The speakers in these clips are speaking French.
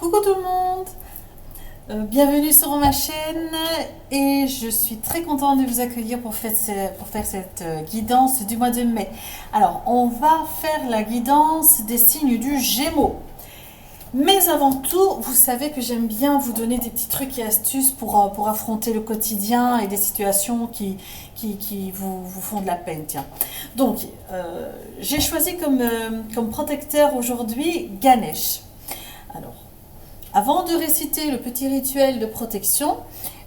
Coucou tout le monde, bienvenue sur ma chaîne et je suis très contente de vous accueillir pour faire cette guidance du mois de mai. Alors, on va faire la guidance des signes du Gémeaux. Mais avant tout, vous savez que j'aime bien vous donner des petits trucs et astuces pour affronter le quotidien et des situations qui vous font de la peine. Tiens. Donc, j'ai choisi comme protecteur aujourd'hui Ganesh. Alors, avant de réciter le petit rituel de protection,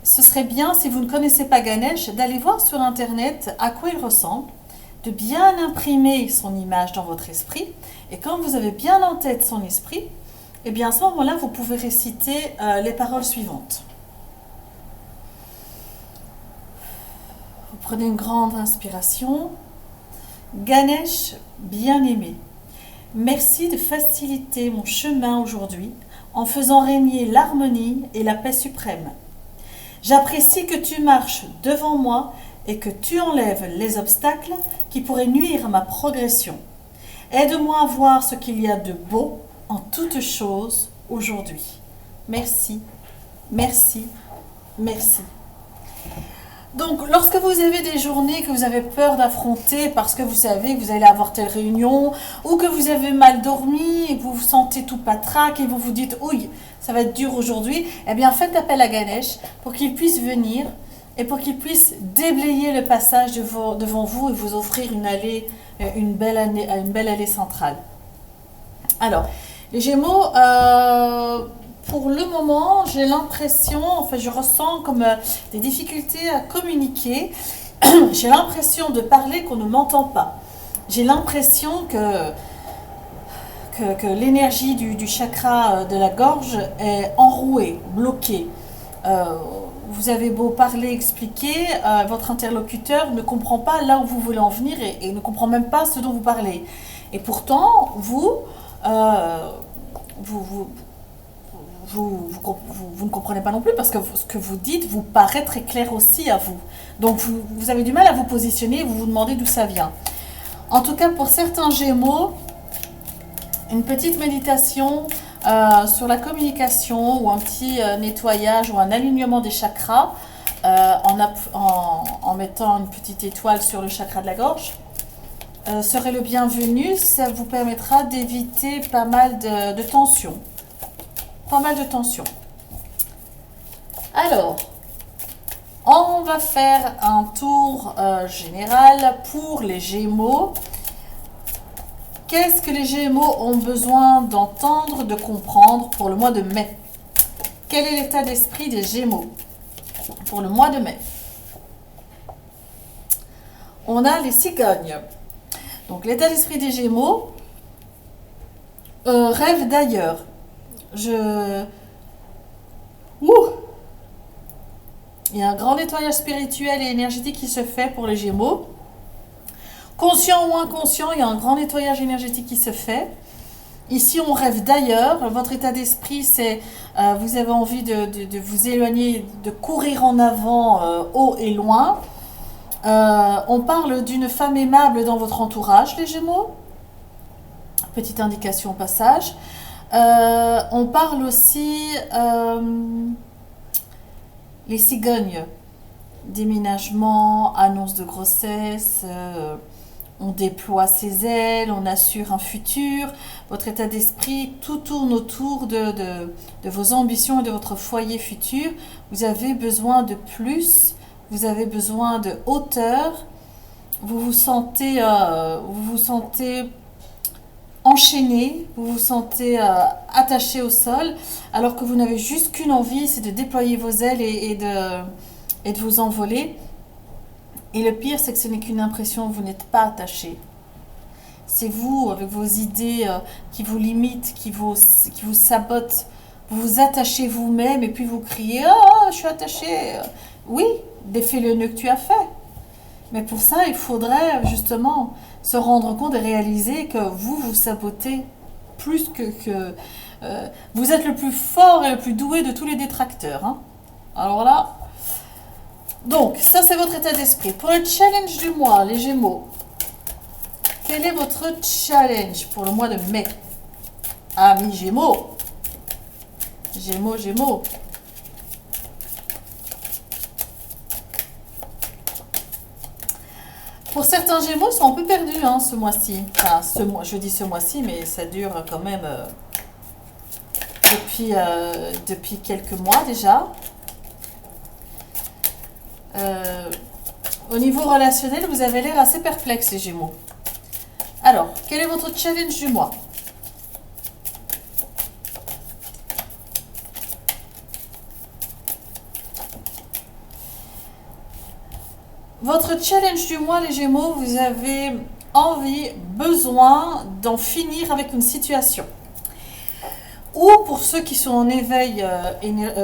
ce serait bien, si vous ne connaissez pas Ganesh, d'aller voir sur Internet à quoi il ressemble, de bien imprimer son image dans votre esprit. Et quand vous avez bien en tête son esprit, et bien à ce moment-là, vous pouvez réciter les paroles suivantes. Vous prenez une grande inspiration. Ganesh, bien-aimé, merci de faciliter mon chemin aujourd'hui en faisant régner l'harmonie et la paix suprême. J'apprécie que tu marches devant moi et que tu enlèves les obstacles qui pourraient nuire à ma progression. Aide-moi à voir ce qu'il y a de beau en toutes choses aujourd'hui. Merci, merci, merci. Donc, lorsque vous avez des journées que vous avez peur d'affronter parce que vous savez que vous allez avoir telle réunion ou que vous avez mal dormi et que vous vous sentez tout patraque et vous vous dites « Ouille, ça va être dur aujourd'hui », eh bien, faites appel à Ganesh pour qu'il puisse venir et pour qu'il puisse déblayer le passage devant vous et vous offrir une belle allée centrale. Alors, les Gémeaux, pour le moment, j'ai l'impression, enfin je ressens comme des difficultés à communiquer. J'ai l'impression de parler qu'on ne m'entend pas. J'ai l'impression que l'énergie du chakra de la gorge est enrouée, bloquée. Vous avez beau parler, expliquer, votre interlocuteur ne comprend pas là où vous voulez en venir et ne comprend même pas ce dont vous parlez. Et pourtant, vous ne comprenez pas non plus parce que ce que vous dites vous paraît très clair aussi à vous. Donc vous avez du mal à vous positionner et vous vous demandez d'où ça vient. En tout cas, pour certains Gémeaux, une petite méditation sur la communication ou un petit nettoyage ou un alignement des chakras en mettant une petite étoile sur le chakra de la gorge serait le bienvenu. Ça vous permettra d'éviter pas mal de tensions. Pas mal de tension. Alors, on va faire un tour général pour les Gémeaux. Qu'est-ce que les Gémeaux ont besoin d'entendre, de comprendre pour le mois de mai? Quel est l'état d'esprit des Gémeaux pour le mois de mai? On a les cigognes. Donc, l'état d'esprit des Gémeaux, rêve d'ailleurs. Il y a un grand nettoyage spirituel et énergétique qui se fait pour les Gémeaux. Conscient ou inconscient, il y a un grand nettoyage énergétique qui se fait. Ici, on rêve d'ailleurs. Votre état d'esprit, c'est vous avez envie de vous éloigner, de courir en avant, haut et loin. On parle d'une femme aimable dans votre entourage, les Gémeaux. Petite indication au passage. On parle aussi les cigognes, déménagement, annonce de grossesse, on déploie ses ailes, on assure un futur. Votre état d'esprit, tout tourne autour de vos ambitions et de votre foyer futur. Vous avez besoin de plus, vous avez besoin de hauteur, vous vous sentez enchaîné, vous vous sentez attaché au sol, alors que vous n'avez juste qu'une envie, c'est de déployer vos ailes et de vous envoler. Et le pire, c'est que ce n'est qu'une impression, vous n'êtes pas attaché. C'est vous, avec vos idées qui vous limitent, qui vous sabotent. Vous vous attachez vous-même et puis vous criez « Oh, je suis attaché !» Oui, défais le nœud que tu as fait. Mais pour ça, il faudrait justement se rendre compte et réaliser que vous sabotez plus que vous êtes le plus fort et le plus doué de tous les détracteurs. Hein. Alors là, donc ça c'est votre état d'esprit. Pour le challenge du mois, les Gémeaux, quel est votre challenge pour le mois de mai? Amis Gémeaux, Gémeaux, Gémeaux. Pour certains Gémeaux, ils sont un peu perdus hein, ce mois-ci. Enfin, je dis ce mois-ci, mais ça dure quand même depuis quelques mois déjà. Au niveau relationnel, vous avez l'air assez perplexe, les Gémeaux. Alors, quel est votre challenge du mois? Votre challenge du mois, les Gémeaux, vous avez envie, besoin d'en finir avec une situation. Ou pour ceux qui sont en éveil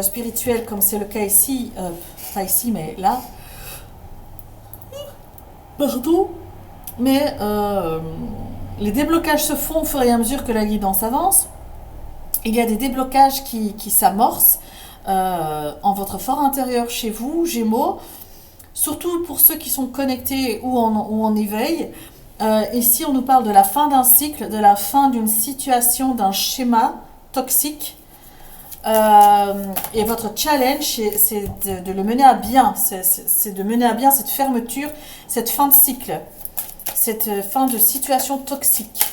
spirituel, comme c'est le cas ici, pas ici, mais là, pardon, mais les déblocages se font au fur et à mesure que la guidance avance. Il y a des déblocages qui s'amorcent en votre fort intérieur chez vous, Gémeaux. Surtout pour ceux qui sont connectés ou en éveil. Ici, on nous parle de la fin d'un cycle, de la fin d'une situation, d'un schéma toxique. Et votre challenge, c'est de le mener à bien. C'est de mener à bien cette fermeture, cette fin de cycle, cette fin de situation toxique.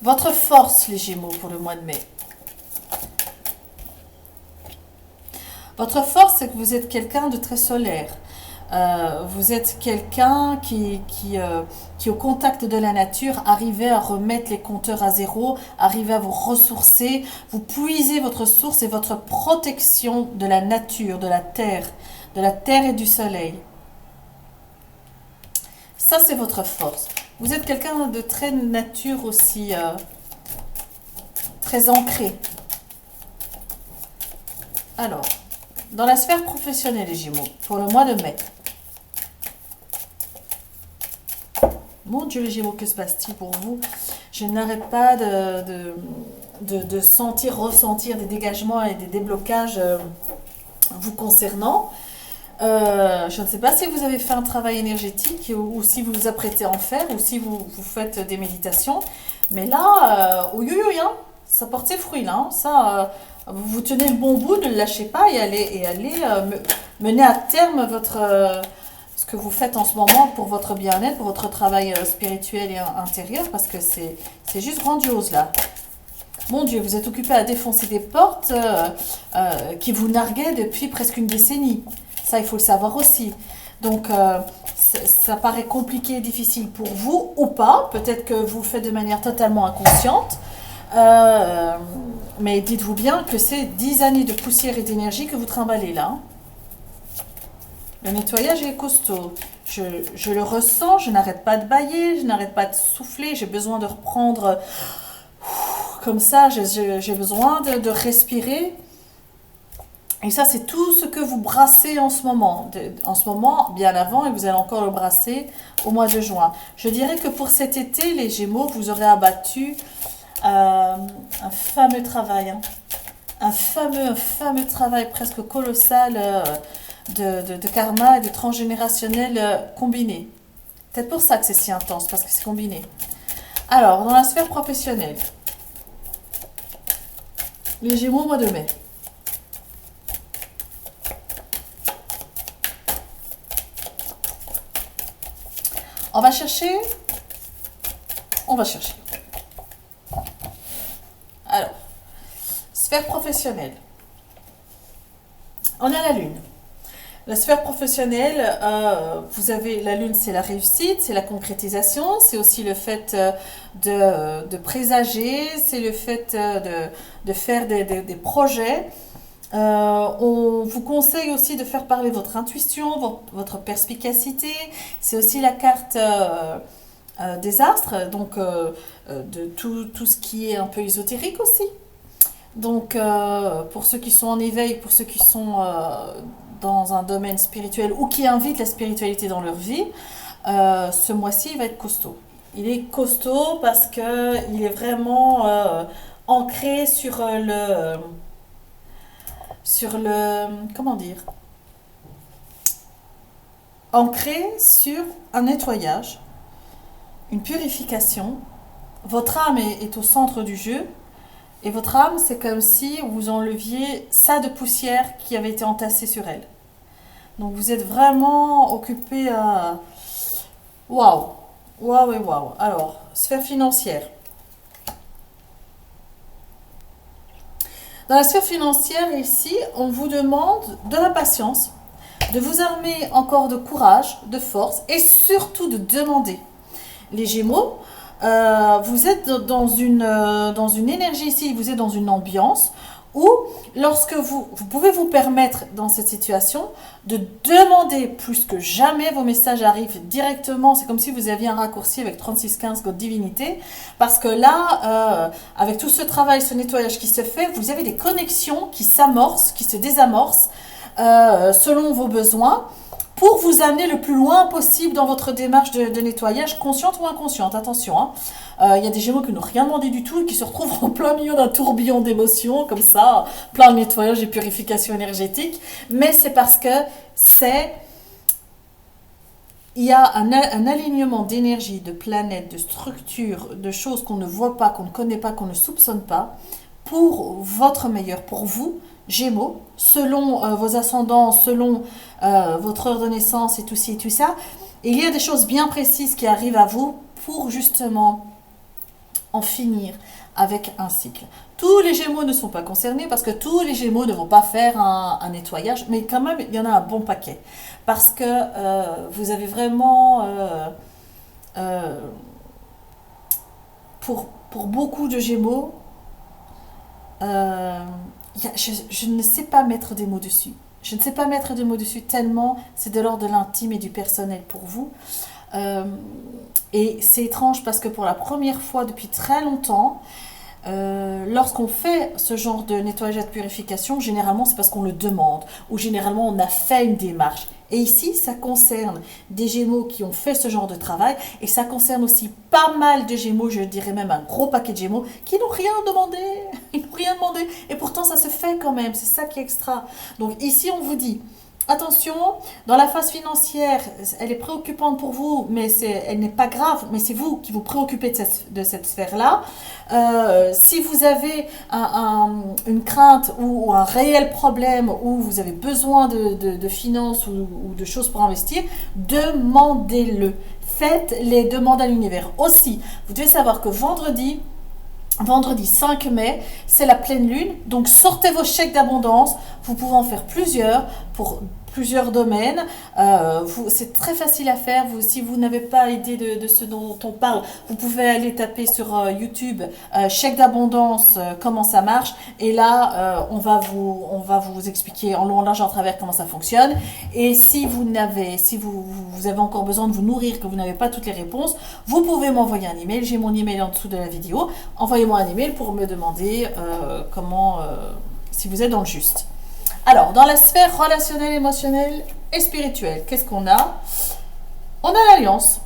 Votre force, les Gémeaux, pour le mois de mai. Votre force, c'est que vous êtes quelqu'un de très solaire. Vous êtes quelqu'un qui au contact de la nature, arrivez à remettre les compteurs à zéro, arrivez à vous ressourcer, vous puisez votre source et votre protection de la nature, de la terre et du soleil. Ça, c'est votre force. Vous êtes quelqu'un de très nature aussi, très ancré. Alors, dans la sphère professionnelle, les Gémeaux, pour le mois de mai. Mon Dieu, les Gémeaux, que se passe-t-il pour vous? Je n'arrête pas de ressentir des dégagements et des déblocages vous concernant. Je ne sais pas si vous avez fait un travail énergétique ou si vous vous apprêtez à en faire ou si vous faites des méditations. Mais là, hein, ça porte ses fruits là. Hein, ça, vous tenez le bon bout, ne le lâchez pas et allez mener à terme ce que vous faites en ce moment pour votre bien-être, pour votre travail spirituel et intérieur, parce que c'est juste grandiose là. Mon Dieu, vous êtes occupé à défoncer des portes qui vous narguaient depuis presque une décennie. Ça, il faut le savoir aussi. Donc, ça paraît compliqué et difficile pour vous ou pas. Peut-être que vous le faites de manière totalement inconsciente. Mais dites-vous bien que c'est 10 années de poussière et d'énergie que vous trimballez là. Hein. Le nettoyage est costaud. Je le ressens, je n'arrête pas de bâiller, je n'arrête pas de souffler. J'ai besoin de reprendre comme ça. J'ai besoin de respirer. Et ça, c'est tout ce que vous brassez en ce moment. En ce moment, bien avant, et vous allez encore le brasser au mois de juin. Je dirais que pour cet été, les Gémeaux, vous aurez abattu un fameux travail. Hein. Un fameux travail presque colossal de karma et de transgénérationnel combiné. Peut-être pour ça que c'est si intense, parce que c'est combiné. Alors, dans la sphère professionnelle, les Gémeaux au mois de mai. On va chercher. Alors, sphère professionnelle. On a la Lune. La sphère professionnelle, vous avez la Lune, c'est la réussite, c'est la concrétisation, c'est aussi le fait de présager, c'est le fait de faire des projets. On vous conseille aussi de faire parler votre intuition, votre perspicacité. C'est aussi la carte des astres, donc de tout ce qui est un peu ésotérique aussi. Donc, pour ceux qui sont en éveil, pour ceux qui sont dans un domaine spirituel ou qui invitent la spiritualité dans leur vie, ce mois-ci, il va être costaud. Il est costaud parce qu'il est vraiment ancré sur comment dire, ancré sur un nettoyage, une purification. Votre âme est au centre du jeu. Et votre âme, c'est comme si vous enleviez ça de poussière qui avait été entassée sur elle. Donc vous êtes vraiment occupé à... Waouh! Waouh et waouh. Alors, sphère financière. Dans la sphère financière, ici, on vous demande de la patience, de vous armer encore de courage, de force et surtout de demander. Les Gémeaux, vous êtes dans une énergie ici, vous êtes dans une ambiance où lorsque vous pouvez vous permettre dans cette situation de demander plus que jamais, vos messages arrivent directement, c'est comme si vous aviez un raccourci avec 3615 Code Divinité, parce que là, avec tout ce travail, ce nettoyage qui se fait, vous avez des connexions qui s'amorcent, qui se désamorcent selon vos besoins, pour vous amener le plus loin possible dans votre démarche de nettoyage, consciente ou inconsciente. Attention, hein. Il y a des Gémeaux qui n'ont rien demandé du tout et qui se retrouvent en plein milieu d'un tourbillon d'émotions, comme ça, plein de nettoyage et purification énergétique. Mais c'est parce que il y a un alignement d'énergie, de planètes, de structures, de choses qu'on ne voit pas, qu'on ne connaît pas, qu'on ne soupçonne pas, pour votre meilleur, pour vous, Gémeaux, selon vos ascendants, selon votre heure de naissance et tout ci et tout ça. Il y a des choses bien précises qui arrivent à vous pour justement en finir avec un cycle. Tous les Gémeaux ne sont pas concernés parce que tous les Gémeaux ne vont pas faire un nettoyage, mais quand même, il y en a un bon paquet. Parce que vous avez vraiment... pour beaucoup de Gémeaux, je ne sais pas mettre des mots dessus. Je ne sais pas mettre des mots dessus tellement c'est de l'ordre de l'intime et du personnel pour vous. Et c'est étrange parce que pour la première fois depuis très longtemps, lorsqu'on fait ce genre de nettoyage et de purification, généralement c'est parce qu'on le demande ou généralement on a fait une démarche. Et ici, ça concerne des Gémeaux qui ont fait ce genre de travail et ça concerne aussi pas mal de Gémeaux, je dirais même un gros paquet de Gémeaux qui n'ont rien demandé. Ils n'ont rien demandé et pourtant ça se fait quand même, c'est ça qui est extra. Donc ici, on vous dit... Attention, dans la phase financière, elle est préoccupante pour vous, mais elle n'est pas grave, mais c'est vous qui vous préoccupez de cette sphère-là. Si vous avez une crainte ou un réel problème où vous avez besoin de finances ou de choses pour investir, demandez-le. Faites les demandes à l'univers. Aussi, vous devez savoir que vendredi 5 mai, c'est la pleine lune, donc sortez vos chèques d'abondance, vous pouvez en faire plusieurs pour plusieurs domaines. C'est très facile à faire. Si vous n'avez pas idée de ce dont on parle, vous pouvez aller taper sur YouTube chèque d'abondance, comment ça marche. Et là, on va vous expliquer en long, en large, en travers comment ça fonctionne. Et si vous avez encore besoin de vous nourrir, que vous n'avez pas toutes les réponses, vous pouvez m'envoyer un email. J'ai mon email en dessous de la vidéo. Envoyez-moi un email pour me demander si vous êtes dans le juste. Alors, dans la sphère relationnelle, émotionnelle et spirituelle, qu'est-ce qu'on a? On a l'alliance,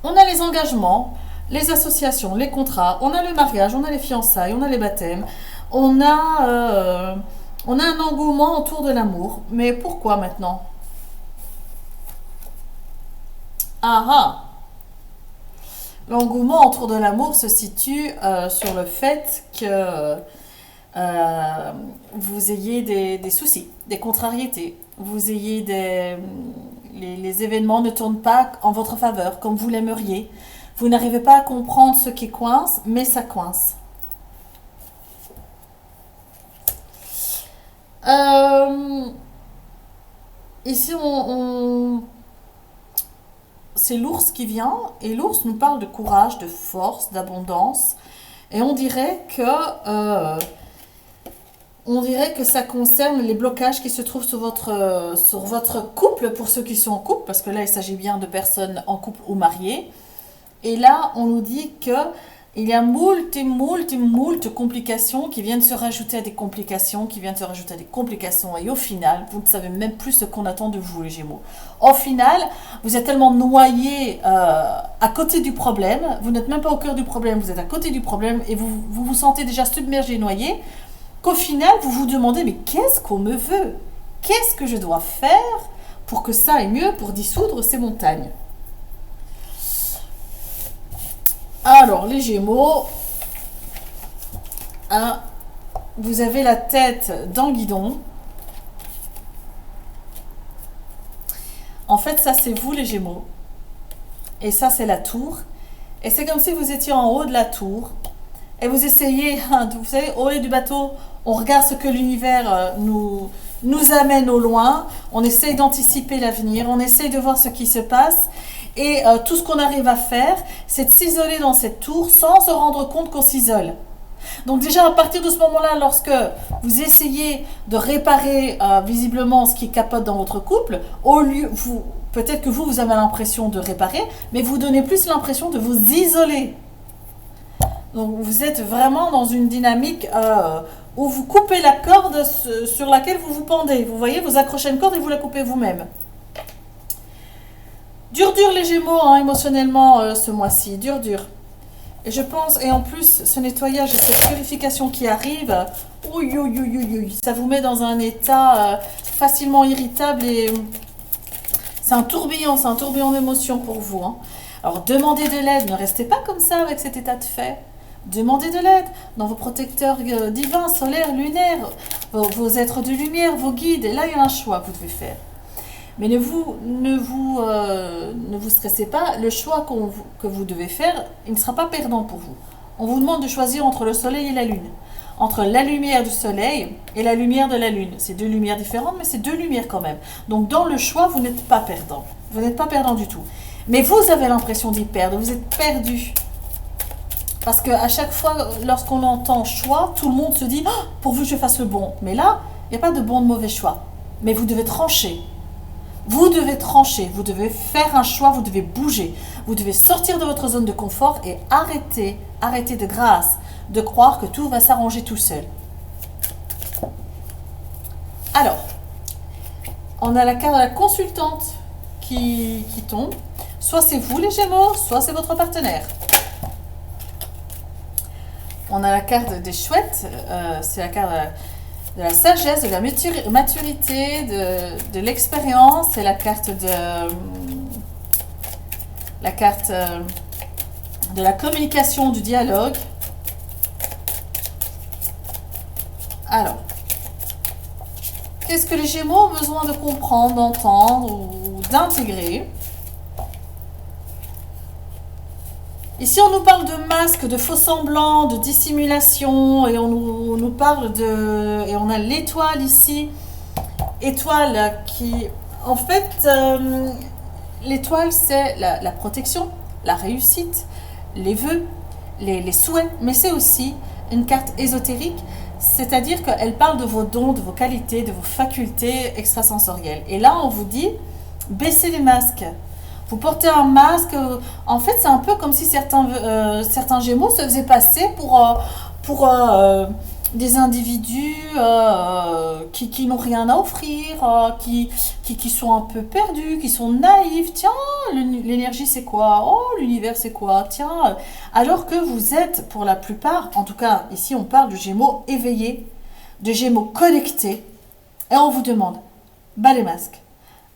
on a les engagements, les associations, les contrats, on a le mariage, on a les fiançailles, on a les baptêmes, on a un engouement autour de l'amour. Mais pourquoi maintenant? L'engouement autour de l'amour se situe sur le fait que vous ayez des soucis, des contrariétés, vous ayez les événements ne tournent pas en votre faveur comme vous l'aimeriez, vous n'arrivez pas à comprendre ce qui coince, mais ça coince. Ici, c'est l'ours qui vient, et l'ours nous parle de courage, de force, d'abondance, et on dirait que ça concerne les blocages qui se trouvent sur votre couple, pour ceux qui sont en couple, parce que là, il s'agit bien de personnes en couple ou mariées. Et là, on nous dit qu'il y a moult complications qui viennent se rajouter à des complications, et au final, vous ne savez même plus ce qu'on attend de vous, les Gémeaux. Au final, vous êtes tellement noyés à côté du problème, vous n'êtes même pas au cœur du problème, vous êtes à côté du problème, et vous sentez déjà submergé, noyé, qu'au final, vous vous demandez, mais qu'est-ce qu'on me veut? Qu'est-ce que je dois faire pour que ça aille mieux, pour dissoudre ces montagnes? Alors, les Gémeaux, hein, vous avez la tête dans le guidon. En fait, ça c'est vous les Gémeaux. Et ça c'est la tour. Et c'est comme si vous étiez en haut de la tour. Et vous essayez, vous savez, au haut du bateau, on regarde ce que l'univers nous amène au loin. On essaye d'anticiper l'avenir. On essaye de voir ce qui se passe. Et tout ce qu'on arrive à faire, c'est de s'isoler dans cette tour sans se rendre compte qu'on s'isole. Donc déjà, à partir de ce moment-là, lorsque vous essayez de réparer visiblement ce qui capote dans votre couple, au lieu, peut-être que vous avez l'impression de réparer, mais vous donnez plus l'impression de vous isoler. Donc vous êtes vraiment dans une dynamique où vous coupez la corde sur laquelle vous vous pendez. Vous voyez, vous accrochez une corde et vous la coupez vous-même. Dur les Gémeaux, hein, émotionnellement, ce mois-ci. Dur. Et je pense, et en plus, ce nettoyage et cette purification qui arrive, ça vous met dans un état facilement irritable et c'est un tourbillon d'émotions pour vous. Hein. Alors, demandez de l'aide, ne restez pas comme ça avec cet état de fait. Demandez de l'aide dans vos protecteurs divins, solaires, lunaires, vos êtres de lumière, vos guides. Et là, il y a un choix que vous devez faire. Mais ne vous stressez pas. Le choix que vous devez faire, il ne sera pas perdant pour vous. On vous demande de choisir entre le soleil et la lune. Entre la lumière du soleil et la lumière de la lune. C'est deux lumières différentes, mais c'est deux lumières quand même. Donc dans le choix, vous n'êtes pas perdant. Vous n'êtes pas perdant du tout. Mais vous avez l'impression d'y perdre. Vous êtes perdu. Parce qu'à chaque fois, lorsqu'on entend choix, tout le monde se dit oh, pourvu que je fasse le bon. Mais là, il n'y a pas de bon, de mauvais choix. Mais vous devez trancher. Vous devez trancher, vous devez faire un choix, vous devez bouger. Vous devez sortir de votre zone de confort et arrêter de grâce de croire que tout va s'arranger tout seul. Alors, on a la carte de la consultante qui tombe. Soit c'est vous les Gémeaux, soit c'est votre partenaire. On a la carte des chouettes, c'est la carte de la sagesse, de la maturité, de l'expérience, c'est la carte de la communication, du dialogue. Alors, qu'est-ce que les Gémeaux ont besoin de comprendre, d'entendre ou d'intégrer? Ici, on nous parle de masques, de faux semblants, de dissimulation, et on nous parle de... Et on a l'étoile ici, étoile qui... En fait, l'étoile, c'est la protection, la réussite, les vœux, les souhaits, mais c'est aussi une carte ésotérique, c'est-à-dire qu'elle parle de vos dons, de vos qualités, de vos facultés extrasensorielles. Et là, on vous dit, baissez les masques. Vous portez un masque, en fait c'est un peu comme si certains Gémeaux se faisaient passer pour des individus qui n'ont rien à offrir, qui sont un peu perdus, qui sont naïfs. Tiens, l'énergie c'est quoi? Oh, l'univers c'est quoi? Tiens, alors que vous êtes pour la plupart, en tout cas ici on parle de Gémeaux éveillés, de Gémeaux connectés, et on vous demande, bas les masques.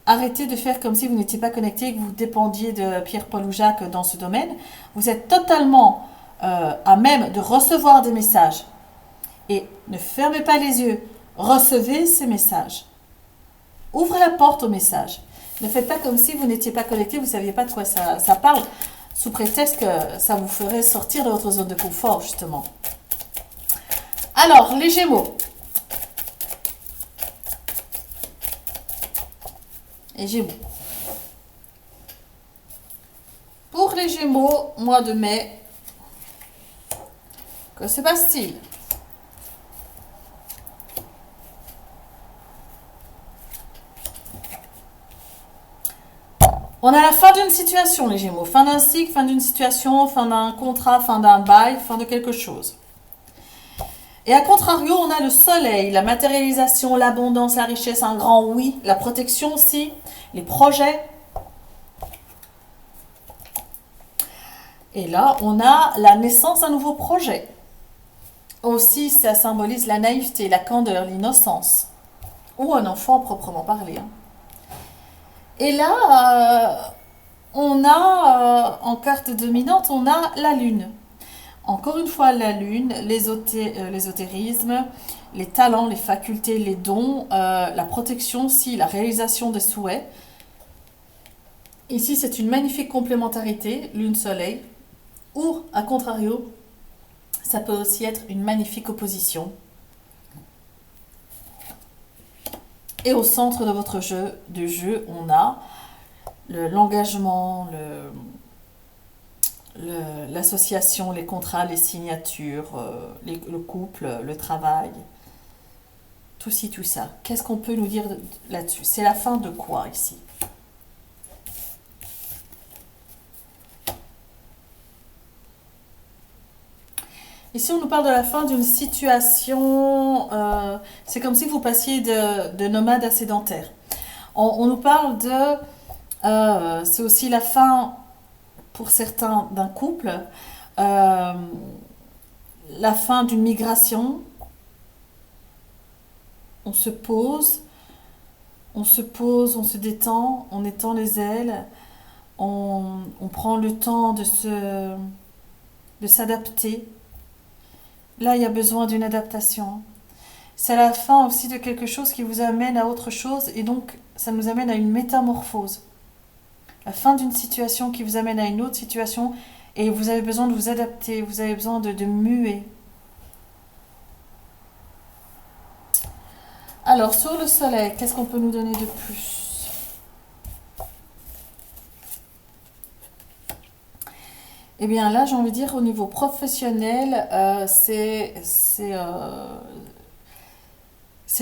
Arrêtez de faire comme si vous n'étiez pas connecté et que vous dépendiez de Pierre, Paul ou Jacques dans ce domaine. Vous êtes totalement à même de recevoir des messages. Et ne fermez pas les yeux. Recevez ces messages. Ouvrez la porte aux messages. Ne faites pas comme si vous n'étiez pas connecté, vous ne saviez pas de quoi ça parle, sous prétexte que ça vous ferait sortir de votre zone de confort, justement. Alors, les Gémeaux. Et Gémeaux. Pour les Gémeaux, mois de mai, que se passe-t-il? On a la fin d'une situation, les Gémeaux. Fin d'un cycle, fin d'une situation, fin d'un contrat, fin d'un bail, fin de quelque chose. Et à contrario, on a le soleil, la matérialisation, l'abondance, la richesse, un grand oui, la protection aussi, les projets. Et là, on a la naissance d'un nouveau projet. Aussi, ça symbolise la naïveté, la candeur, l'innocence. Ou un enfant proprement parlé. Hein. Et là, on a, en carte dominante, on a la lune. Encore une fois, la lune, l'ésotérisme, les talents, les facultés, les dons, la protection, si la réalisation des souhaits. Ici, c'est une magnifique complémentarité, lune-soleil, ou, à contrario, ça peut aussi être une magnifique opposition. Et au centre de votre jeu, on a l'engagement, l'association, les contrats, les signatures, le couple, le travail, tout ci, tout ça. Qu'est-ce qu'on peut nous dire là-dessus? C'est la fin de quoi ici? Ici, on nous parle de la fin d'une situation. C'est comme si vous passiez de nomade à sédentaire. On nous parle de. C'est aussi la fin, pour certains, d'un couple. euh, la fin d'une migration. On se pose, on se détend, on étend les ailes, on prend le temps de s'adapter. Là, il y a besoin d'une adaptation. C'est la fin aussi de quelque chose qui vous amène à autre chose et donc ça nous amène à une métamorphose. La fin d'une situation qui vous amène à une autre situation et vous avez besoin de vous adapter, vous avez besoin de muer. Alors, sur le soleil, qu'est-ce qu'on peut nous donner de plus? Eh bien là, j'ai envie de dire au niveau professionnel, c'est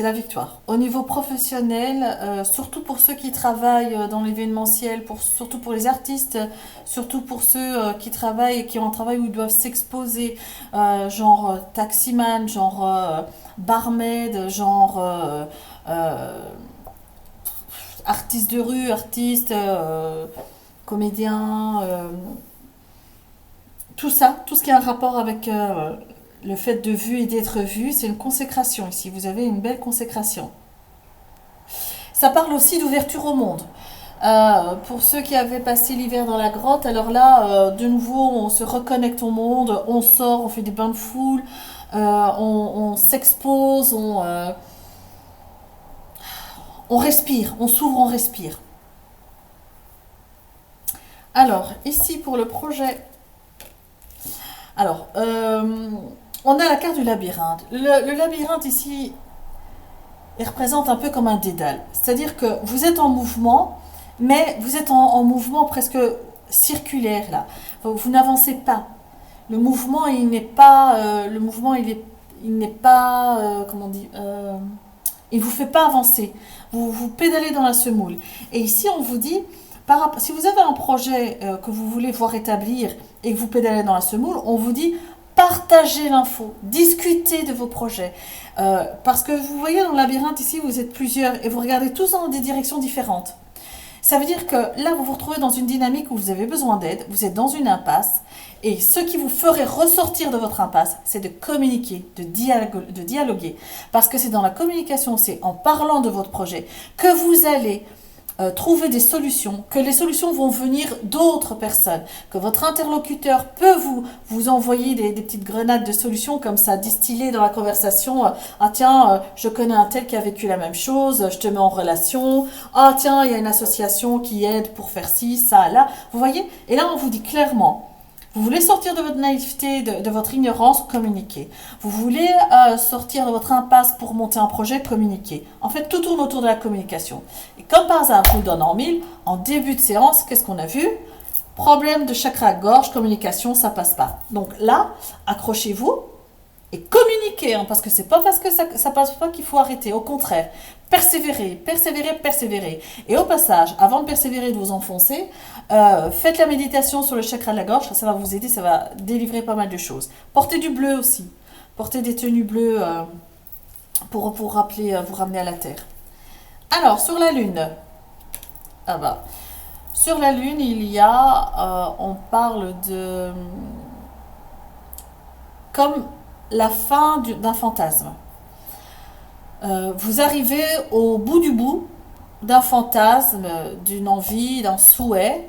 la victoire. Au niveau professionnel, surtout pour ceux qui travaillent dans l'événementiel, surtout pour les artistes, surtout pour ceux qui travaillent, qui ont un travail où ils doivent s'exposer, genre taximan, genre barmaid, genre artiste de rue, artiste, comédien, tout ça, tout ce qui a un rapport avec le fait de vu et d'être vu, c'est une consécration ici. Vous avez une belle consécration. Ça parle aussi d'ouverture au monde. Pour ceux qui avaient passé l'hiver dans la grotte, alors là, de nouveau, on se reconnecte au monde, on sort, on fait des bains de foule, on s'expose, on respire, on s'ouvre, on respire. Alors, ici pour le projet. Alors, on a la carte du labyrinthe. Le labyrinthe ici, il représente un peu comme un dédale. C'est-à-dire que vous êtes en mouvement, mais vous êtes en mouvement presque circulaire là. Vous n'avancez pas. Le mouvement, il n'est pas, il n'est pas, comment on dit, il vous fait pas avancer. Vous pédalez dans la semoule. Et ici, on vous dit, si vous avez un projet que vous voulez voir établir et que vous pédalez dans la semoule, on vous dit partagez l'info, discutez de vos projets. Parce que vous voyez dans le labyrinthe ici, vous êtes plusieurs et vous regardez tous dans des directions différentes. Ça veut dire que là, vous vous retrouvez dans une dynamique où vous avez besoin d'aide, vous êtes dans une impasse, et ce qui vous ferait ressortir de votre impasse, c'est de communiquer, de dialoguer. Parce que c'est dans la communication, c'est en parlant de votre projet que vous allez trouver des solutions, que les solutions vont venir d'autres personnes, que votre interlocuteur peut vous envoyer des petites grenades de solutions comme ça, distillées dans la conversation. Ah tiens, je connais un tel qui a vécu la même chose, je te mets en relation. Ah tiens, il y a une association qui aide pour faire ci, ça, là. Vous voyez? Et là, on vous dit clairement, vous voulez sortir de votre naïveté, de votre ignorance, communiquez. Vous voulez sortir de votre impasse pour monter un projet, communiquez. En fait, tout tourne autour de la communication. Et comme par hasard, je vous donne en mille, en début de séance, qu'est-ce qu'on a vu? Problème de chakra-gorge, communication, ça passe pas. Donc là, accrochez-vous et communiquez, hein, parce que c'est pas parce que ça passe pas qu'il faut arrêter. Au contraire, persévérer, persévérer, persévérer. Et au passage, avant de persévérer, de vous enfoncer, faites la méditation sur le chakra de la gorge, ça va vous aider, ça va délivrer pas mal de choses. Portez du bleu aussi. Portez des tenues bleues pour rappeler, vous ramener à la terre. Alors, sur la lune. Ah bah. Sur la lune, on parle de comme la fin d'un fantasme. Vous arrivez au bout du bout d'un fantasme, d'une envie, d'un souhait.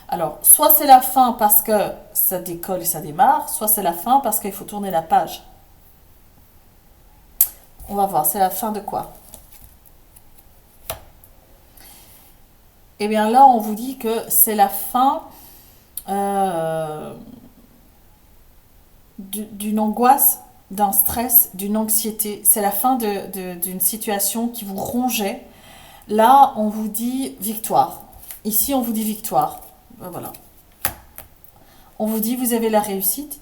Alors, soit c'est la fin parce que ça décolle et ça démarre, soit c'est la fin parce qu'il faut tourner la page. On va voir, c'est la fin de quoi? Eh bien là, on vous dit que c'est la fin d'une angoisse, d'un stress, d'une anxiété. C'est la fin d'une situation qui vous rongeait. Là, on vous dit victoire. Ici, on vous dit victoire. Voilà. On vous dit, vous avez la réussite.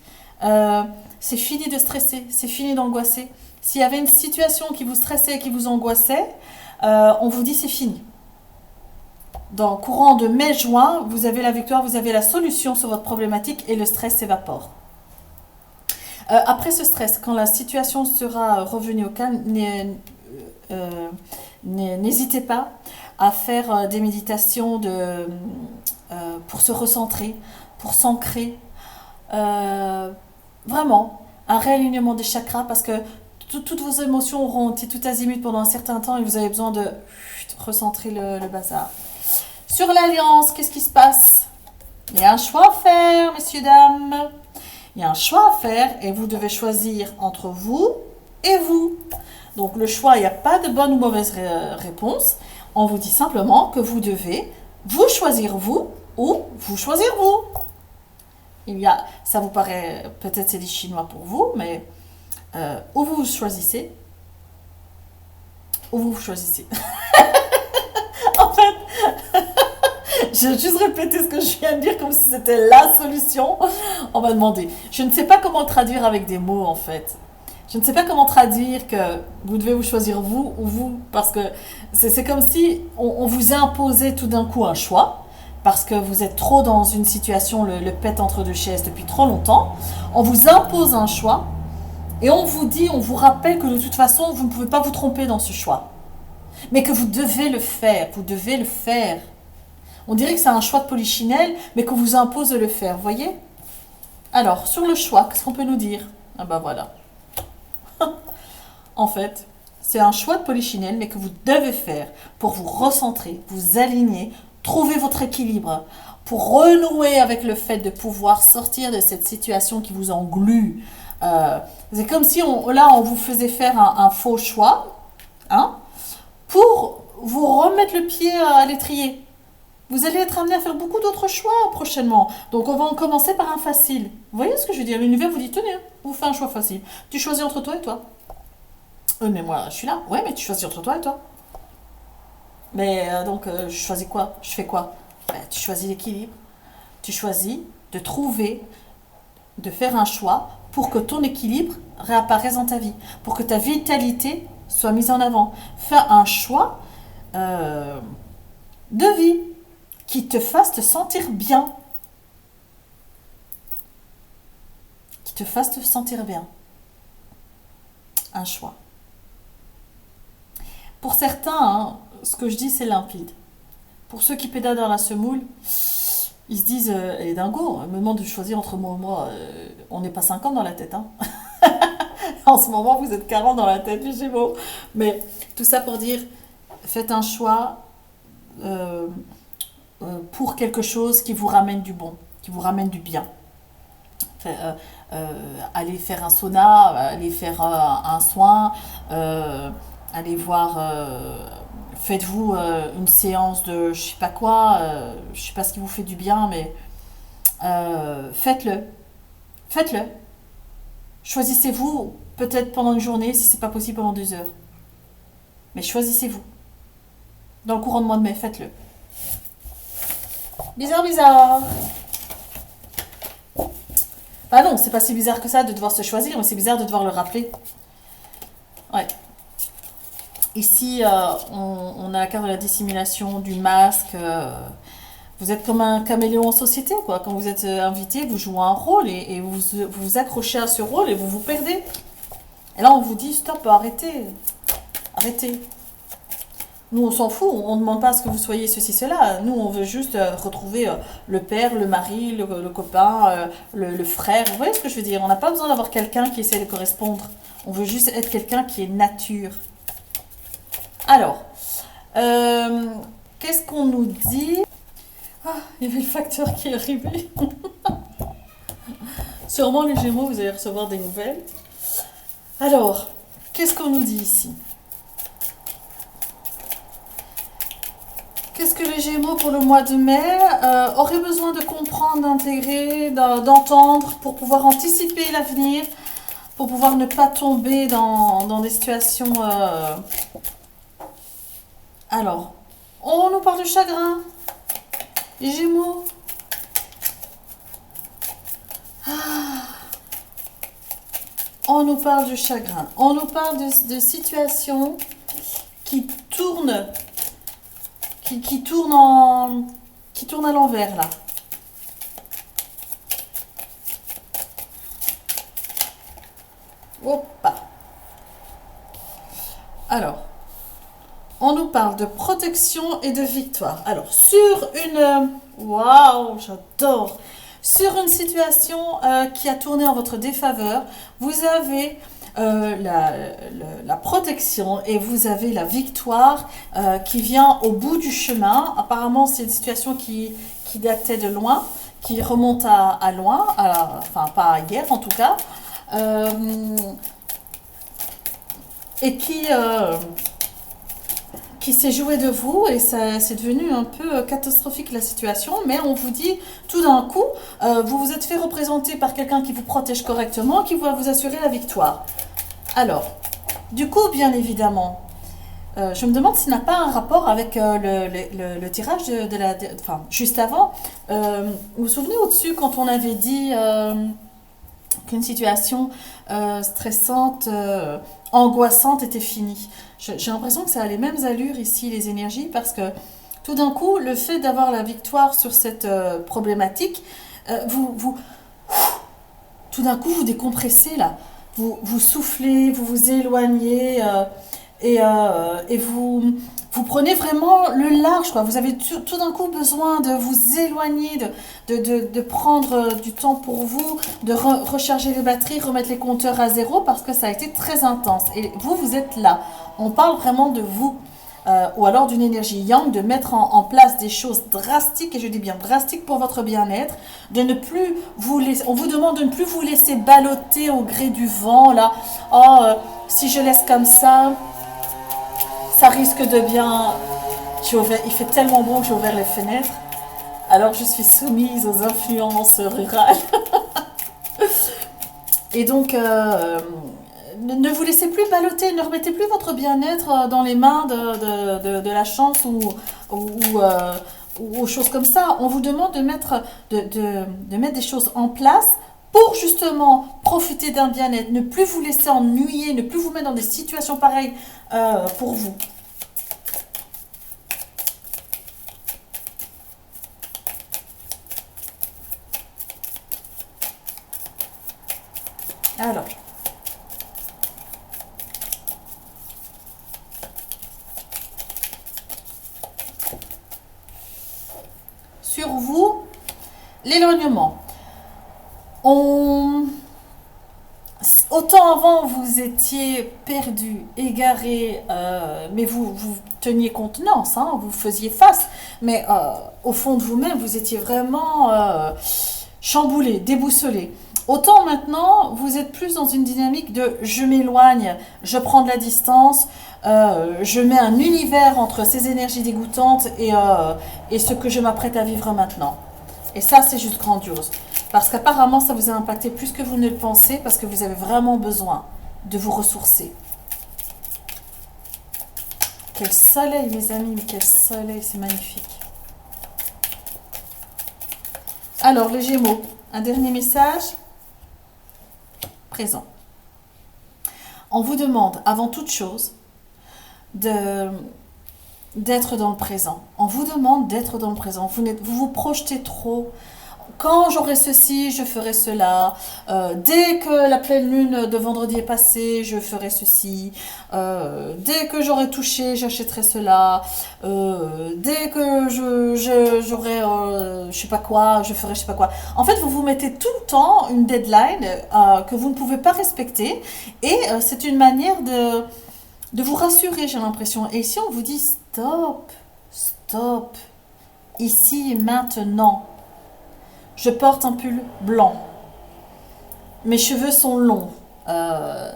C'est fini de stresser, c'est fini d'angoisser. S'il y avait une situation qui vous stressait, qui vous angoissait, on vous dit c'est fini. Dans le courant de mai-juin, vous avez la victoire, vous avez la solution sur votre problématique et le stress s'évapore. Après ce stress, quand la situation sera revenue au calme, n'hésitez pas à faire des méditations pour se recentrer, pour s'ancrer. Vraiment, un réalignement des chakras parce que toutes vos émotions auront été tout azimut pendant un certain temps et vous avez besoin de recentrer le bazar. Sur l'alliance, qu'est-ce qui se passe? Il y a un choix à faire, messieurs, dames. Il y a un choix à faire et vous devez choisir entre vous et vous. Donc le choix, il n'y a pas de bonne ou mauvaise réponse. On vous dit simplement que vous devez vous choisir vous ou vous choisir vous. Ça vous paraît, peut-être c'est des Chinois pour vous, mais ou vous choisissez, ou vous choisissez. En fait, j'ai juste répété ce que je viens de dire comme si c'était la solution. On m'a demandé. Je ne sais pas comment traduire avec des mots, en fait. Je ne sais pas comment traduire que vous devez vous choisir vous ou vous, parce que c'est comme si on vous imposait tout d'un coup un choix, parce que vous êtes trop dans une situation, le pet entre deux chaises depuis trop longtemps. On vous impose un choix, et on vous dit, on vous rappelle que de toute façon, vous ne pouvez pas vous tromper dans ce choix. Mais que vous devez le faire, vous devez le faire. On dirait que c'est un choix de polichinelle, mais qu'on vous impose de le faire, vous voyez? Alors, sur le choix, qu'est-ce qu'on peut nous dire? Ah ben voilà. En fait, c'est un choix de polichinelle, mais que vous devez faire pour vous recentrer, vous aligner, trouver votre équilibre, pour renouer avec le fait de pouvoir sortir de cette situation qui vous englue. C'est comme si on vous faisait faire un faux choix, hein, pour vous remettre le pied à l'étrier. Vous allez être amené à faire beaucoup d'autres choix prochainement. Donc on va en commencer par un facile. Vous voyez ce que je veux dire? L'univers vous dit, tenez, vous faites un choix facile. Tu choisis entre toi et toi. Mais moi, je suis là. Ouais, mais tu choisis entre toi et toi. Mais donc, je choisis quoi? Je fais quoi? Tu choisis l'équilibre. Tu choisis de trouver, de faire un choix pour que ton équilibre réapparaisse dans ta vie. Pour que ta vitalité soit mise en avant. Fais un choix de vie qui te fasse te sentir bien. Qui te fasse te sentir bien. Un choix. Pour certains, hein, ce que je dis, c'est limpide. Pour ceux qui pédalent dans la semoule, ils se disent, elle est dingo, elle me demande de choisir entre moi et moi. On n'est pas 50 dans la tête. Hein. En ce moment, vous êtes 40 dans la tête, les Gémeaux. Mais tout ça pour dire, faites un choix pour quelque chose qui vous ramène du bon, qui vous ramène du bien. Allez faire un sauna, allez faire un soin, allez voir, faites-vous une séance de je sais pas quoi, je sais pas ce qui vous fait du bien, mais faites-le. Faites-le. Choisissez-vous, peut-être pendant une journée, si c'est pas possible pendant 2 heures. Mais choisissez-vous. Dans le courant de mois de mai, faites-le. Bizarre, bizarre. Bah non, c'est pas si bizarre que ça de devoir se choisir, mais c'est bizarre de devoir le rappeler. Ouais. Ici, on a la carte de la dissimulation, du masque. Vous êtes comme un caméléon en société, quoi. Quand vous êtes invité, vous jouez un rôle et vous vous accrochez à ce rôle et vous vous perdez. Et là, on vous dit, stop, arrêtez. Arrêtez. Nous, on s'en fout, on ne demande pas à ce que vous soyez ceci, cela. Nous, on veut juste retrouver le père, le mari, le copain, le frère. Vous voyez ce que je veux dire? On n'a pas besoin d'avoir quelqu'un qui essaie de correspondre. On veut juste être quelqu'un qui est nature. Alors, qu'est-ce qu'on nous dit? il y avait le facteur qui est arrivé. Sûrement les Gémeaux, vous allez recevoir des nouvelles. Alors, qu'est-ce qu'on nous dit ici? Qu'est-ce que les Gémeaux pour le mois de mai auraient besoin de comprendre, d'intégrer, d'entendre pour pouvoir anticiper l'avenir, pour pouvoir ne pas tomber dans des situations... Alors, on nous parle de chagrin. Les Gémeaux. On nous parle de chagrin. On nous parle de situations qui tournent, qui tournent qui tournent à l'envers là. Hop. Alors, on nous parle de protection et de victoire. Alors, sur une... Waouh, j'adore. Sur une situation qui a tourné en votre défaveur, vous avez la protection et vous avez la victoire qui vient au bout du chemin. Apparemment, c'est une situation qui datait de loin, qui remonte à loin, enfin pas à hier en tout cas, et qui s'est joué de vous et ça c'est devenu un peu catastrophique la situation, mais on vous dit tout d'un coup, vous vous êtes fait représenter par quelqu'un qui vous protège correctement, qui va vous assurer la victoire. Alors, du coup, bien évidemment, je me demande s'il n'a pas un rapport avec le tirage enfin, juste avant. Vous vous souvenez au-dessus quand on avait dit qu'une situation stressante, angoissante était finie. J'ai l'impression que ça a les mêmes allures ici, les énergies, parce que tout d'un coup, le fait d'avoir la victoire sur cette problématique, tout d'un coup, vous décompressez là. Vous soufflez, vous vous éloignez et vous prenez vraiment le large, quoi. Vous avez tout d'un coup besoin de vous éloigner, de prendre du temps pour vous, de recharger les batteries, remettre les compteurs à zéro parce que ça a été très intense. Et vous êtes là. On parle vraiment de vous. Ou alors d'une énergie yang, de mettre en place des choses drastiques, et je dis bien drastiques pour votre bien-être, de ne plus vous laisser, on vous demande de ne plus vous laisser balloter au gré du vent, là, si je laisse comme ça risque de bien, il fait tellement bon que j'ai ouvert les fenêtres, alors je suis soumise aux influences rurales, et donc... ne vous laissez plus balloter, ne remettez plus votre bien-être dans les mains de la chance ou aux choses comme ça. On vous demande de mettre des choses en place pour justement profiter d'un bien-être, ne plus vous laisser ennuyer, ne plus vous mettre dans des situations pareilles pour vous. Alors... sur vous, l'éloignement. Autant avant vous étiez perdu, égaré, mais vous teniez contenance, hein, vous faisiez face, mais au fond de vous-même, vous étiez vraiment chamboulé, déboussolé. Autant maintenant, vous êtes plus dans une dynamique de je m'éloigne, je prends de la distance, je mets un univers entre ces énergies dégoûtantes et ce que je m'apprête à vivre maintenant. Et ça, c'est juste grandiose. Parce qu'apparemment, ça vous a impacté plus que vous ne le pensez, parce que vous avez vraiment besoin de vous ressourcer. Quel soleil, mes amis, mais quel soleil, c'est magnifique. Alors, les Gémeaux, un dernier message présent. On vous demande, avant toute chose, d'être dans le présent. On vous demande d'être dans le présent. Vous vous projetez trop. Quand j'aurai ceci, je ferai cela. Dès que la pleine lune de vendredi est passée, je ferai ceci. Dès que j'aurai touché, j'achèterai cela. Dès que j'aurai je sais pas quoi, je ferai je sais pas quoi. En fait, vous vous mettez tout le temps une deadline que vous ne pouvez pas respecter. Et c'est une manière de vous rassurer, j'ai l'impression. Et si on vous dit stop, stop, ici et maintenant. Je porte un pull blanc. Mes cheveux sont longs. Euh,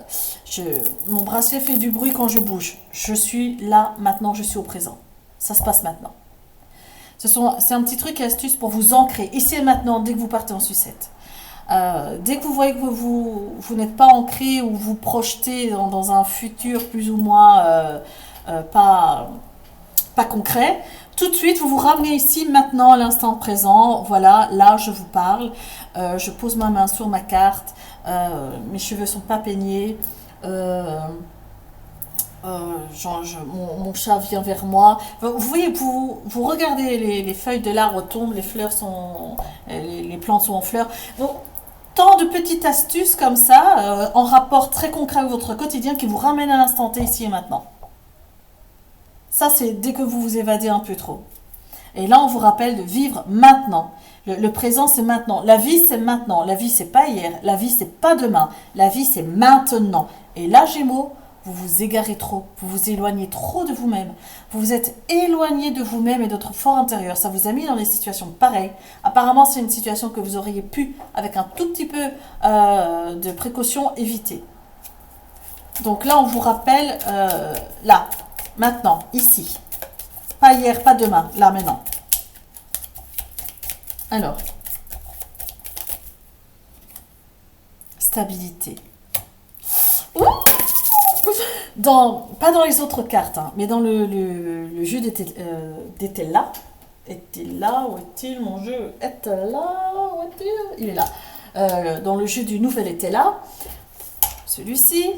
je- Mon bracelet fait du bruit quand je bouge. Je suis là, maintenant, je suis au présent. Ça se passe maintenant. C'est un petit truc et astuce pour vous ancrer ici et maintenant dès que vous partez en sucette. Dès que vous voyez que vous n'êtes pas ancré ou vous projetez dans un futur plus ou moins pas, pas concret, tout de suite vous vous ramenez ici maintenant à l'instant présent. Voilà, là je vous parle. Je pose ma main sur ma carte. Mes cheveux sont pas peignés. Euh, mon chat vient vers moi. Vous voyez, vous regardez les feuilles de l'arbre tombent, les fleurs sont, les plantes sont en fleurs. Donc, tant de petites astuces comme ça, en rapport très concret avec votre quotidien, qui vous ramènent à l'instant T ici et maintenant. Ça, c'est dès que vous vous évadez un peu trop. Et là, on vous rappelle de vivre maintenant. Le présent, c'est maintenant. La vie, c'est maintenant. La vie, c'est pas hier. La vie, c'est pas demain. La vie, c'est maintenant. Et là, Gémeaux, vous vous égarez trop. Vous vous éloignez trop de vous-même. Vous vous êtes éloigné de vous-même et de votre fort intérieur. Ça vous a mis dans des situations pareilles. Apparemment, c'est une situation que vous auriez pu, avec un tout petit peu de précaution, éviter. Donc là, on vous rappelle, là, maintenant, ici. Pas hier, pas demain. Là, maintenant. Alors, stabilité. Ouh, pas dans les autres cartes, hein, mais dans le jeu d'était là. Est-il là? Où est-il mon jeu? Est là? Où est-il? Il est là. Dans le jeu du nouvel était là. Celui-ci.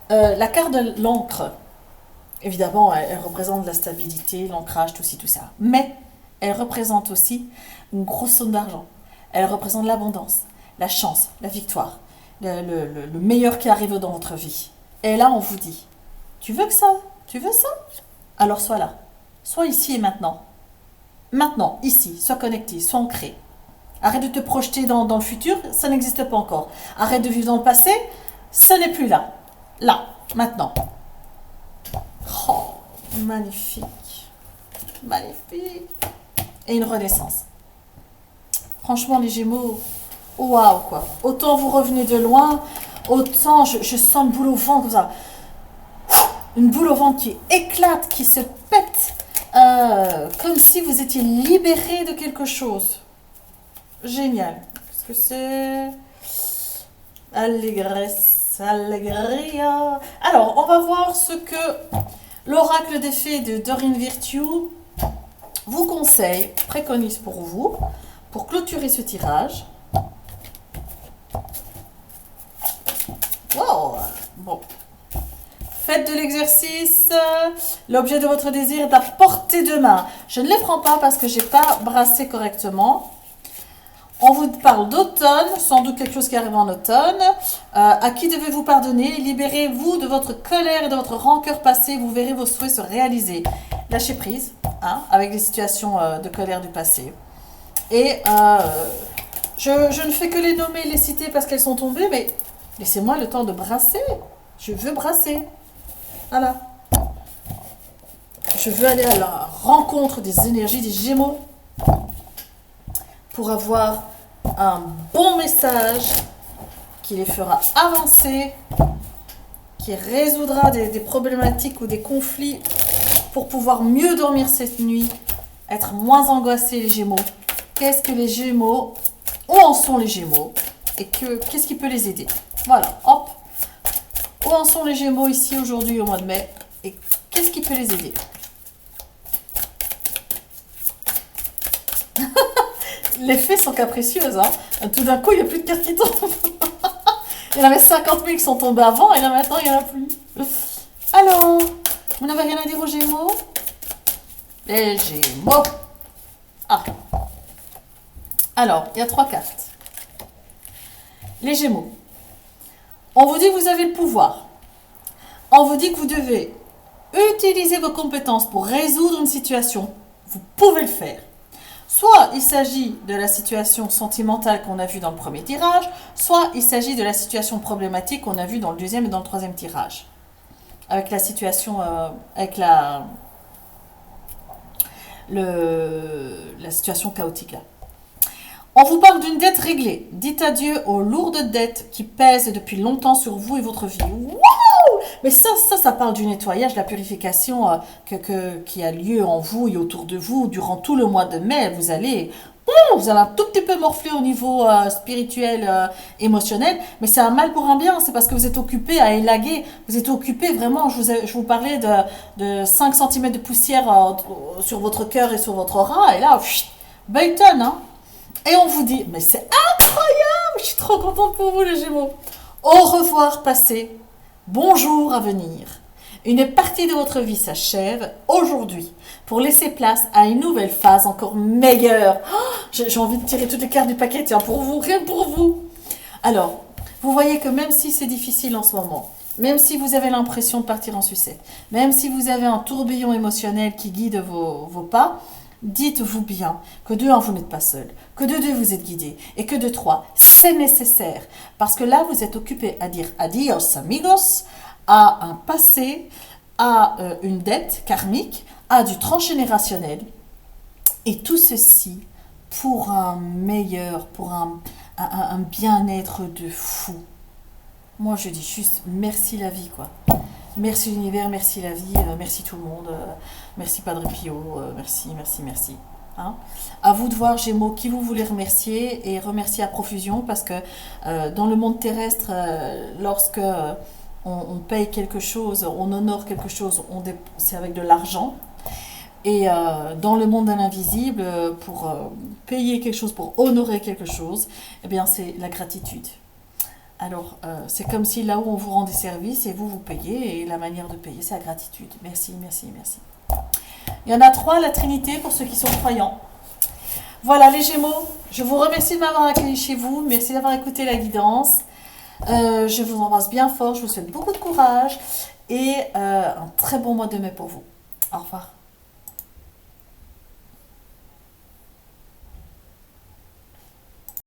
La carte de l'encre. Évidemment, elle représente la stabilité, l'ancrage, tout ci, tout ça. Mais elle représente aussi une grosse somme d'argent. Elle représente l'abondance, la chance, la victoire, le meilleur qui arrive dans votre vie. Et là, on vous dit, tu veux que ça? Tu veux ça? Alors sois là. Sois ici et maintenant. Maintenant, ici, sois connecté, sois ancré. Arrête de te projeter dans le futur, ça n'existe pas encore. Arrête de vivre dans le passé, ça n'est plus là. Là, maintenant. Oh, magnifique. Magnifique. Et une renaissance. Franchement, les Gémeaux, waouh, quoi. Autant vous revenez de loin, autant je sens une boule au ventre, comme ça. Une boule au ventre qui éclate, qui se pète, comme si vous étiez libéré de quelque chose. Génial. Qu'est-ce que c'est? Allégresse, allegria. Alors, on va voir ce que l'oracle des fées de Doreen Virtue vous conseille, préconise pour vous, pour clôturer ce tirage. Wow. Bon. Faites de l'exercice. L'objet de votre désir est à portée de main. Je ne les prends pas parce que je n'ai pas brassé correctement. On vous parle d'automne, sans doute quelque chose qui arrive en automne. À qui devez-vous pardonner? Libérez-vous de votre colère et de votre rancœur passée. Vous verrez vos souhaits se réaliser. Lâchez prise, hein, avec les situations de colère du passé. Et je ne fais que les nommer, les citer parce qu'elles sont tombées, mais laissez-moi le temps de brasser. Je veux brasser. Voilà. Je veux aller à la rencontre des énergies des Gémeaux pour avoir un bon message qui les fera avancer, qui résoudra des problématiques ou des conflits pour pouvoir mieux dormir cette nuit, être moins angoissés les Gémeaux. Qu'est-ce que les Gémeaux? Où en sont les Gémeaux? Et qu'est-ce qui peut les aider? Voilà, hop. Où en sont les Gémeaux ici aujourd'hui au mois de mai? Et qu'est-ce qui peut les aider? Les fées sont capricieuses, hein. Tout d'un coup, il n'y a plus de cartes qui tombent. Il y en avait 50 000 qui sont tombés avant, et là maintenant, il n'y en a plus. Alors, vous n'avez rien à dire aux Gémeaux? Les Gémeaux. Ah. Alors, il y a 3 cartes. Les Gémeaux. On vous dit que vous avez le pouvoir. On vous dit que vous devez utiliser vos compétences pour résoudre une situation. Vous pouvez le faire. Soit il s'agit de la situation sentimentale qu'on a vue dans le premier tirage, soit il s'agit de la situation problématique qu'on a vue dans le deuxième et dans le troisième tirage. Avec la situation, avec la situation chaotique là. On vous parle d'une dette réglée. Dites adieu aux lourdes dettes qui pèsent depuis longtemps sur vous et votre vie. Waouh! Mais ça parle du nettoyage, de la purification qui a lieu en vous et autour de vous durant tout le mois de mai. Vous allez un tout petit peu morfler au niveau spirituel, émotionnel, mais c'est un mal pour un bien. C'est parce que vous êtes occupé à élaguer. Vous êtes occupé vraiment. Je vous parlais de 5 cm de poussière sur votre cœur et sur votre rein. Et là, Bayton, hein? Et on vous dit, mais c'est incroyable, je suis trop contente pour vous les Gémeaux. Au revoir passé, bonjour à venir. Une partie de votre vie s'achève aujourd'hui pour laisser place à une nouvelle phase encore meilleure. Oh, j'ai envie de tirer toutes les cartes du paquet, tiens, pour vous, rien que pour vous. Alors, vous voyez que même si c'est difficile en ce moment, même si vous avez l'impression de partir en sucette, même si vous avez un tourbillon émotionnel qui guide vos pas, dites-vous bien que de 1, vous n'êtes pas seul, que de 2, vous êtes guidé, et que de 3, c'est nécessaire. Parce que là, vous êtes occupé à dire adios amigos, à un passé, à une dette karmique, à du transgénérationnel. Et tout ceci pour un meilleur, pour un bien-être de fou. Moi, je dis juste merci la vie, quoi. Merci l'univers, merci la vie, merci tout le monde, merci Padre Pio, merci. Hein. À vous de voir, Gémeaux, qui vous voulez remercier et remercier à profusion parce que dans le monde terrestre, lorsque on paye quelque chose, on honore quelque chose, c'est avec de l'argent. Et dans le monde de l'invisible, pour payer quelque chose, pour honorer quelque chose, eh bien c'est la gratitude. Alors, c'est comme si là où on vous rend des services et vous payez, et la manière de payer, c'est la gratitude. Merci. Il y en a 3, la Trinité, pour ceux qui sont croyants. Voilà, les Gémeaux, je vous remercie de m'avoir accueilli chez vous. Merci d'avoir écouté la guidance. Je vous embrasse bien fort, je vous souhaite beaucoup de courage et un très bon mois de mai pour vous. Au revoir.